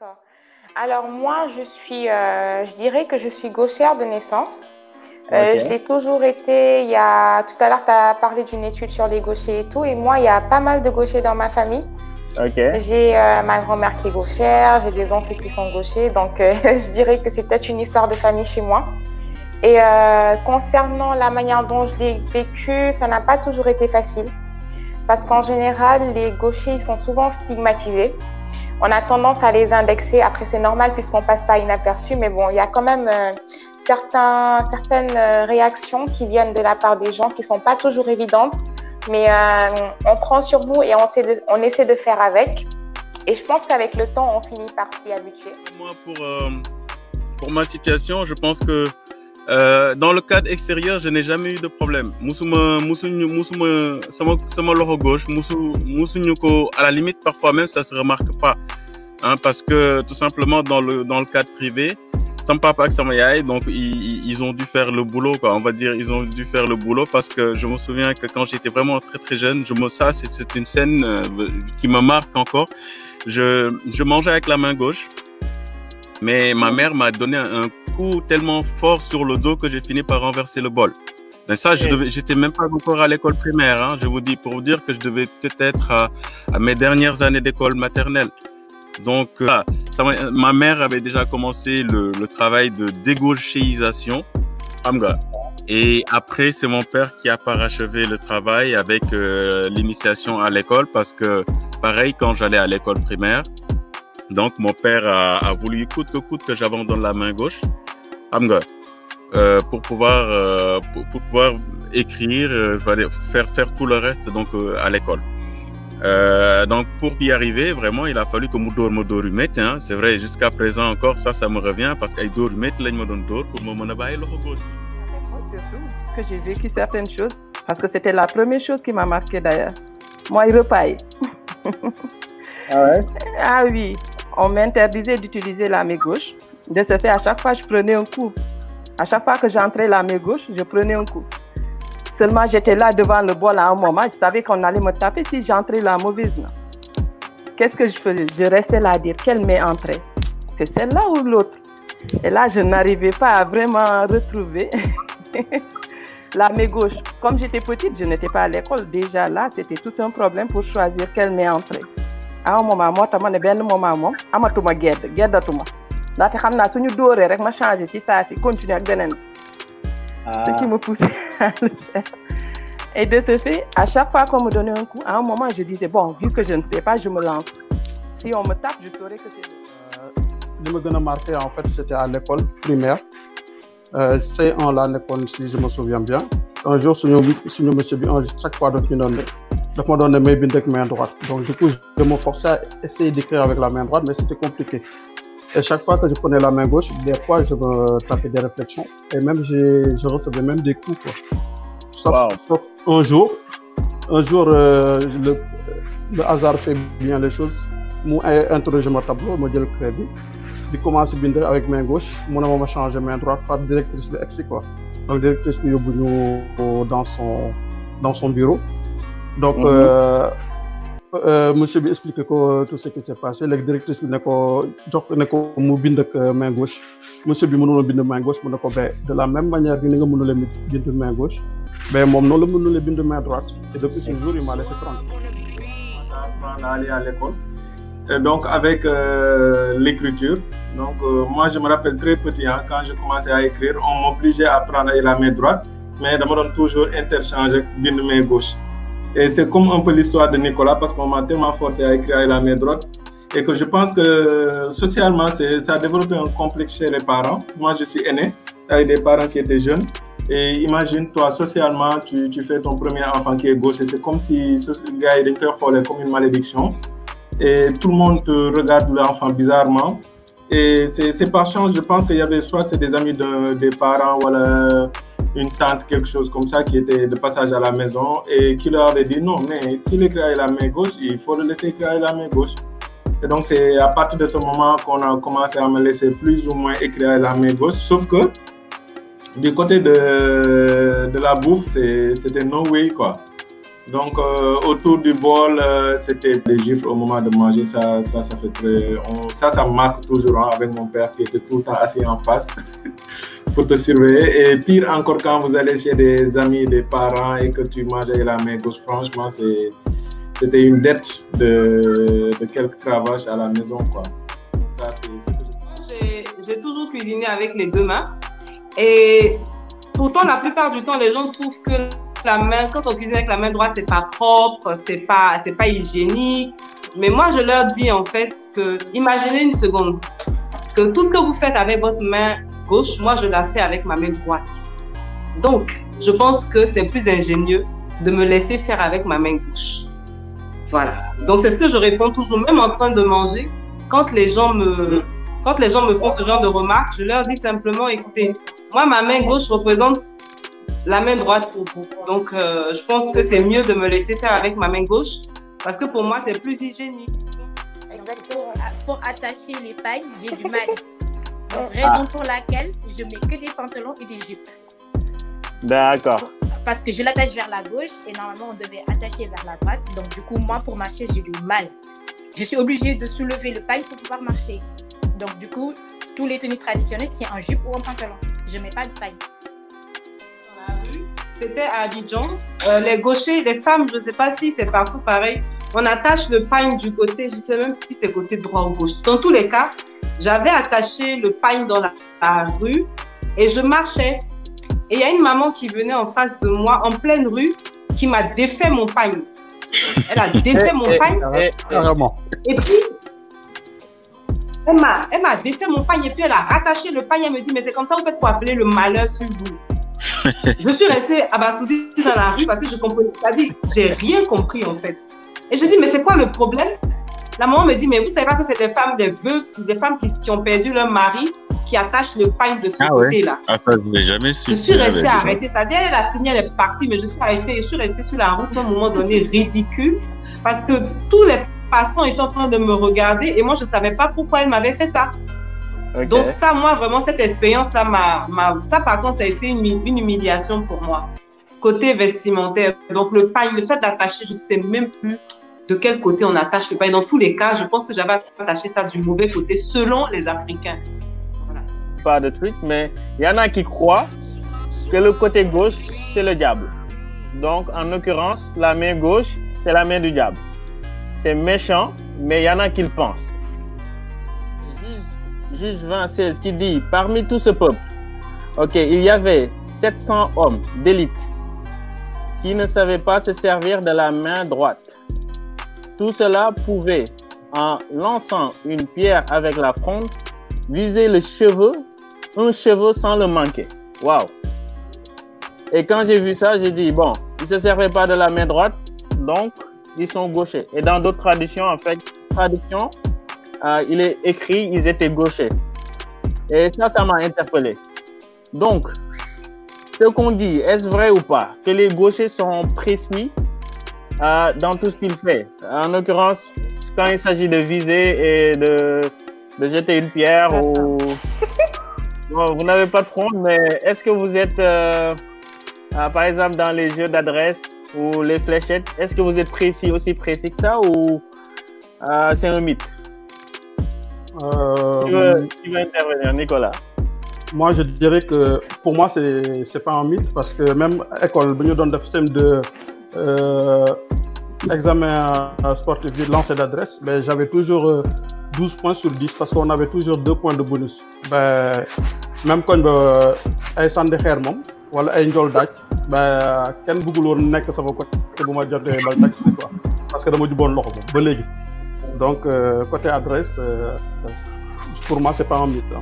D'accord. Alors moi, je dirais que je suis gauchère de naissance. Je Ok, l'ai toujours été. Tout à l'heure, tu as parlé d'une étude sur les gauchers et tout. Et moi, il y a pas mal de gauchers dans ma famille. ok. J'ai ma grand-mère qui est gauchère, j'ai des oncles qui sont gauchers. Donc, je dirais que c'est peut-être une histoire de famille chez moi. Et concernant la manière dont je l'ai vécu, ça n'a pas toujours été facile. Parce qu'en général, les gauchers, ils sont souvent stigmatisés. On a tendance à les indexer. Après, c'est normal puisqu'on passe pas inaperçu, mais bon, il y a quand même certaines réactions qui viennent de la part des gens qui sont pas toujours évidentes, mais on prend sur nous et on essaie de faire avec. Et je pense qu'avec le temps, on finit par s'y habituer. Moi, pour ma situation, je pense que dans le cadre extérieur, je n'ai jamais eu de problème. Sama loxo gauche, à la limite, parfois même, ça se remarque pas. Hein, parce que tout simplement, dans le cadre privé, sama papa et sama yaay, donc ils ont dû faire le boulot, quoi. On va dire, ils ont dû faire le boulot parce que je me souviens que quand j'étais vraiment très très jeune, c'est une scène qui me marque encore. Je mangeais avec la main gauche. Mais ma mère m'a donné un coup tellement fort sur le dos que j'ai fini par renverser le bol. Mais ça, j'étais même pas encore à l'école primaire, hein. Je vous dis, pour vous dire que je devais peut-être être à mes dernières années d'école maternelle. Donc, ma mère avait déjà commencé le travail de dégauchéisation. Et après, c'est mon père qui a parachevé le travail avec l'initiation à l'école parce que, pareil, quand j'allais à l'école primaire, donc mon père a voulu coûte que coûte que j'abandonne la main gauche, pour pouvoir écrire, faire tout le reste donc à l'école. Donc pour y arriver, vraiment, il a fallu que me dóor hein. C'est vrai, jusqu'à présent encore, ça me revient parce qu'ay dóor yu métti lañ ma doon dóor pour me mën a bàyyi loxo gauche. Surtout que j'ai vécu certaines choses parce que c'était la première chose qui m'a marqué d'ailleurs. Moi, il repaille. Ah ouais? Ah oui, on m'interdisait d'utiliser la main gauche. De ce fait, à chaque fois, je prenais un coup. À chaque fois que j'entrais la main gauche, je prenais un coup. Seulement, j'étais là devant le bol à un moment. Je savais qu'on allait me taper si j'entrais la mauvaise main. Qu'est-ce que je faisais? Je restais là à dire quelle main entrait. C'est celle-là ou l'autre? Et là, je n'arrivais pas à vraiment retrouver la main gauche. Comme j'étais petite, je n'étais pas à l'école. Déjà là, c'était tout un problème pour choisir quelle main entrait. À un moment moo tax ma ne benn moment moom amatuma geddatuma ndaxte xam naa suñu dóoree rek ma changé ci saa si continuer ak beneen ce qui me poussait à le faire. Et de ce fait, à chaque fois qu'on me donnait un coup, à un moment je disais bon, vu que je ne sais pas, je me lance. Si on me tape, je saurais que c'est li ma gën a marqué en fait, c'était à l'école primaire. C1 laa nekkoon, si je me souviens bien. Un jour suñu monsieur bi chaque fois daf ma doon ne may bind ak main droite. Donc du coup, je me forçais à essayer d'écrire avec la main droite, mais c'était compliqué. Et chaque fois que je prenais la main gauche, des fois, je me tapais des réflexions. Et même, je recevais même des coups, quoi. Sauf un jour, le hasard fait bien les choses. Moi, interroger mon tableau, je le crédit. Je commence à binder avec main gauche. Mon ami m'a changé main droite, faire directrice de EPSI, quoi. Donc, directrice de Yobunyo dans son bureau. Donc, monsieur bi expliqué tout ce qui s'est passé. La directrice bi ne ko mu bind ak main gauche. Monsieur bi mënul bind main gauche, mu ne ko de la même manière que nga mënul bind main gauche, mais moom noonu la mënul bind main droite. Et depuis ce jour, il m'a laissé tranquille. Apprendre à aller à l'école. Et donc avec l'écriture. Donc moi, je me rappelle très petit, hein, quand je commençais à écrire, on m'obligeait à prendre la main droite, mais je me donne toujours interchanger bind main gauche. Et c'est comme un peu l'histoire de Nicolas parce qu'on m'a tellement forcé à écrire avec la main droite et que je pense que socialement, ça a développé un complexe chez les parents. Moi, je suis aîné avec des parents qui étaient jeunes. Et imagine, toi, socialement, tu fais ton premier enfant qui est gauche et c'est comme si ce gars est comme une malédiction. Et tout le monde te regarde l'enfant bizarrement. Et c'est par chance, je pense qu'il y avait soit c'est des amis des parents ou une tante, quelque chose comme ça, qui était de passage à la maison et qui leur avait dit non, mais s'il écrit avec la main gauche, il faut le laisser écrire avec la main gauche. Et donc, c'est à partir de ce moment qu'on a commencé à me laisser plus ou moins écrire avec la main gauche. Sauf que du côté de la bouffe, c'était no way, quoi. Donc, autour du bol, c'était des gifles au moment de manger. Ça fait très... ça me marque toujours hein, avec mon père qui était tout le temps assis en face pour te surveiller. Et pire encore quand vous allez chez des amis, des parents et que tu manges avec la main gauche. Franchement, c'était une dette de quelques cravaches à la maison, quoi. Ça, j'ai toujours cuisiné avec les deux mains. Et pourtant, la plupart du temps, les gens trouvent que quand on cuisine avec la main droite, c'est pas propre, c'est pas hygiénique. Mais moi, je leur dis en fait que, imaginez une seconde, que tout ce que vous faites avec votre main gauche, moi, je la fais avec ma main droite. Donc, je pense que c'est plus ingénieux de me laisser faire avec ma main gauche. Voilà. Donc, c'est ce que je réponds toujours, même en train de manger. Quand les gens me font ce genre de remarques, je leur dis simplement, écoutez, moi, ma main gauche représente la main droite pour vous. Donc, je pense que c'est mieux de me laisser faire avec ma main gauche parce que pour moi, c'est plus hygiénique. Exactement. Pour attacher les pailles, j'ai du mal. Donc, raison pour laquelle je mets que des pantalons et des jupes. D'accord. Parce que je l'attache vers la gauche et normalement, on devait attacher vers la droite. Donc, du coup, moi, pour marcher, j'ai du mal. Je suis obligée de soulever le paille pour pouvoir marcher. Donc, du coup, tous les tenues traditionnelles, c'est en jupe ou en pantalon. Je ne mets pas de paille. C'était à Abidjan. Les gauchers, les femmes, je ne sais pas si c'est partout pareil, on attache le pagne du côté, je ne sais même si c'est côté droit ou gauche. Dans tous les cas, j'avais attaché le pagne dans la rue et je marchais. Et il y a une maman qui venait en face de moi, en pleine rue, qui m'a défait mon pagne. Elle a défait mon pagne. Et puis, elle m'a défait mon pagne et puis elle a rattaché le pagne. Elle me dit, mais c'est comme ça, vous faites pour appeler le malheur sur vous. Je suis restée abasourdie dans la rue parce que je comprenais pas dit, j'ai rien compris en fait. Et je dis, mais c'est quoi le problème? La maman me dit, mais vous savez pas que c'est des femmes, des veuves, des femmes qui ont perdu leur mari, qui attachent le pagne de ce côté-là. Ah, ça, je n'ai jamais su. Je suis restée arrêtée. Ça dit, elle a fini, elle est partie, mais je suis arrêtée et je suis restée sur la route à un moment donné ridicule parce que tous les passants étaient en train de me regarder et moi, je savais pas pourquoi elle m'avait fait ça. Okay. Donc ça, moi, vraiment, cette expérience-là, ça, par contre, ça a été une humiliation pour moi. Côté vestimentaire, donc le pagne, le fait d'attacher, je ne sais même plus de quel côté on attache le pagne. Dans tous les cas, je pense que j'avais attaché ça du mauvais côté, selon les Africains. Voilà. Pas de truc, mais il y en a qui croient que le côté gauche, c'est le diable. Donc, en l'occurrence, la main gauche, c'est la main du diable. C'est méchant, mais il y en a qui le pensent. Juge 2016 qui dit, parmi tout ce peuple, il y avait 700 hommes d'élite qui ne savaient pas se servir de la main droite. Tout cela pouvait, en lançant une pierre avec la fronde, viser un cheveu sans le manquer. Waouh! Et quand j'ai vu ça, j'ai dit, bon, ils ne se servaient pas de la main droite, donc ils sont gauchers. Et dans d'autres traditions, il est écrit, ils étaient gauchers. Et ça m'a interpellé. Donc, ce qu'on dit, est-ce vrai ou pas? Que les gauchers sont précis dans tout ce qu'ils font. En l'occurrence, quand il s'agit de viser et de jeter une pierre ou... Bon, vous n'avez pas de front, mais est-ce que vous êtes, par exemple, dans les jeux d'adresse ou les fléchettes, est-ce que vous êtes aussi précis que ça ou c'est un mythe? Qui veut intervenir, Nicolas? Moi, je dirais que pour moi, c'est pas un mythe parce que même école, nous donne de examen sportif de lancer d'adresse, ben, j'avais toujours 12 points sur 10 parce qu'on avait toujours 2 points de bonus. Ben, même quand ay sandi xeer moom wala ay njool daaj ben kenn bëggul woon nekk sama côté bu ma jotee bal tax quoi parce que dama juboon loxo moom ba léegi. Donc côté adresse pour moi c'est pas un mythe.